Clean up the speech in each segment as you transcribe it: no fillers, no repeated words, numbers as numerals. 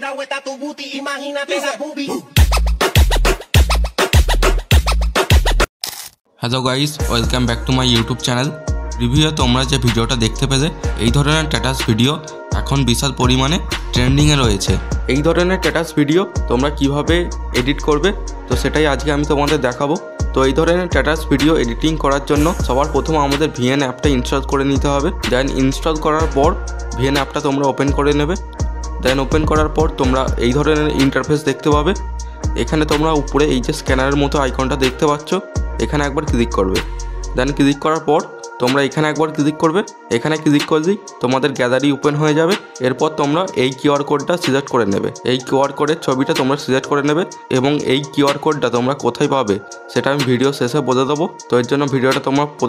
da vuelta tu booty, imagínate esa boobie. Hello guys, welcome back to my YouTube channel. রিভিউয়ে তোমরা যে ভিডিওটা দেখতে পেলে, এই ধরনের স্ট্যাটাস ভিডিও এখন বিশাল পরিমাণে ট্রেন্ডিংয়ে রয়েছে। এই ধরনের স্ট্যাটাস ভিডিও তোমরা কিভাবে এডিট করবে, তো সেটাই আজকে আমি তোমাদের দেখাবো। তো এই ধরনের স্ট্যাটাস ভিডিও এডিটিং করার জন্য সবার প্রথম আমাদের ভিএন অ্যাপটা ইনস্টল করে নিতে হবে। দেন ইনস্টল করার পর ভিএন অ্যাপটা তোমরা ওপেন করে নেবে। দেন ওপেন করার পর তোমরা এই ধরনের ইন্টারফেস দেখতে পাবে। এখানে তোমরা উপরে এই যে স্ক্যানারের মতো আইকনটা দেখতে পাচ্ছ, এখানে একবার ক্লিক করবে। দেন ক্লিক করার পর তোমরা এখানে একবার ক্লিক করবে। এখানে ক্লিক করলেই তোমাদের গ্যালারি ওপেন হয়ে যাবে। এরপর তোমরা এই কিউআর কোডটা সিলেক্ট করে নেবে। এই কিউআর কোডের ছবিটা তোমরা সিলেক্ট করে নেবে এবং এই কিউআর কোডটা তোমরা কোথায় পাবে সেটা আমি ভিডিও শেষে বলে দেবো। তো এর জন্য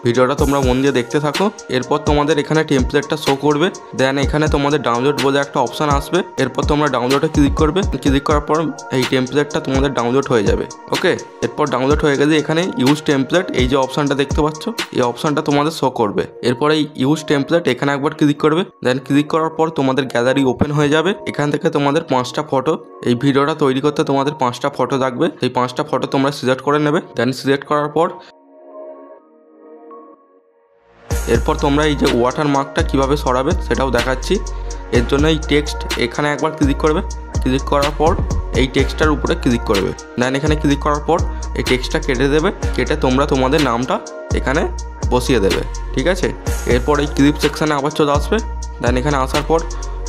ভিডিওটা তোমরা মন দিয়ে দেখতে থাকো। এরপর তোমাদের এখানে টেমপ্লেটটা শো করবে। দেন এখানে তোমাদের ডাউনলোড বলে একটা অপশান আসবে। এরপর তোমরা ডাউনলোডে ক্লিক করবে। ক্লিক করার পর এই টেমপ্লেটটা তোমাদের ডাউনলোড হয়ে যাবে। ওকে, এরপর ডাউনলোড হয়ে গেলে এখানে ইউজ টেমপ্লেট এই যে অপশানটা দেখতে পাচ্ছ, এই অপশানটা তোমাদের শো করবে। এরপর এই ইউজ টেমপ্লেট এখানে একবার ক্লিক করবে। দেন ক্লিক করার পর তোমাদের গ্যালারি ওপেন হয়ে যাবে। এখান থেকে তোমাদের 5টা ফটো, এই ভিডিওটা তৈরি করতে তোমাদের 5টা ফটো লাগবে। এই 5টা ফটো তোমরা সিলেক্ট করে নেবে। দেন সিলেক্ট করার পর এরপর তোমরা এই যে ওয়াটার মার্কটা কীভাবে সরাবে সেটাও দেখাচ্ছি। এর জন্য এই টেক্সট এখানে একবার ক্লিক করবে। ক্লিক করার পর এই টেক্সটটার উপরে ক্লিক করবে। দেন এখানে ক্লিক করার পর এই টেক্সটটা কেটে দেবে। কেটে তোমরা তোমাদের নামটা এখানে বসিয়ে দেবে। ঠিক আছে, এরপর এই ক্লিপ সেকশানে আবার চলে আসবে। দেন এখানে আসার পর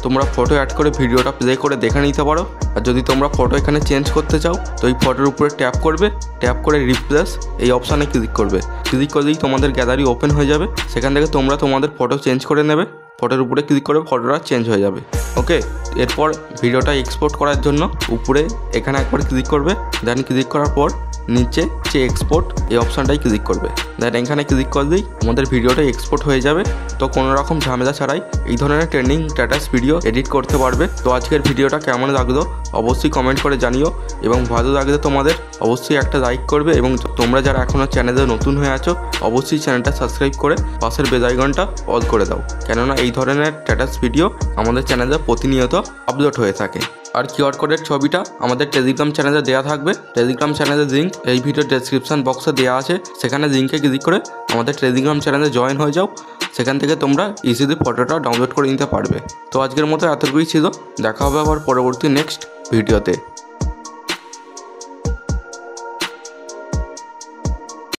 তোমরা ফটো অ্যাড করে ভিডিওটা প্লে করে দেখে নিতে পারো। আর যদি তোমরা ফটো এখানে চেঞ্জ করতে চাও তো এই ফটোর উপরে ট্যাপ করবে। ট্যাপ করে রিপ্লেস এই অপশানে ক্লিক করবে। ক্লিক করলেই তোমাদের গ্যালারি ওপেন হয়ে যাবে। সেখান থেকে তোমরা তোমাদের ফটো চেঞ্জ করে নেবে। ফটোর উপরে ক্লিক করে ফটোটা চেঞ্জ হয়ে যাবে। ওকে, এরপর ভিডিওটা এক্সপোর্ট করার জন্য উপরে এখানে একবার ক্লিক করবে। দেন ক্লিক করার পর নিচে যে এক্সপোর্ট এই অপশানটাই ক্লিক করবে। দেন এখানে ক্লিক করলেই আমাদের ভিডিওটা এক্সপোর্ট হয়ে যাবে। তো কোনো রকম ঝামেলা ছাড়াই এই ধরনের ট্রেন্ডিং স্ট্যাটাস ভিডিও এডিট করতে পারবে। তো আজকের ভিডিওটা কেমন লাগলো অবশ্যই কমেন্ট করে জানিও, এবং ভালো লাগলে তোমাদের অবশ্যই একটা লাইক করবে, এবং তোমরা যারা এখনও চ্যানেলে নতুন হয়ে আছো অবশ্যই চ্যানেলটা সাবস্ক্রাইব করে পাশের বেল আইকনটা অল করে দাও, কেননা এই ধরনের স্ট্যাটাস ভিডিও আমাদের চ্যানেলে প্রতিনিয়ত আপলোড হয়ে থাকে। আর কিউআর কোডের ছবিটা আমাদের টেলিগ্রাম চ্যানেলে দেওয়া থাকবে। টেলিগ্রাম চ্যানেলের লিঙ্ক এই ভিডিও ডেসক্রিপশন বক্সে দেওয়া আছে। সেখানে লিঙ্কে ক্লিক করে আমাদের টেলিগ্রাম চ্যানেলে জয়েন হয়ে যাও। সেখান থেকে তোমরা ইজিলি ফটোটা ডাউনলোড করে নিতে পারবে। তো আজকের মতো এতটুকুই ছিল। দেখা হবে আবার পরবর্তী নেক্সট ভিডিওতে।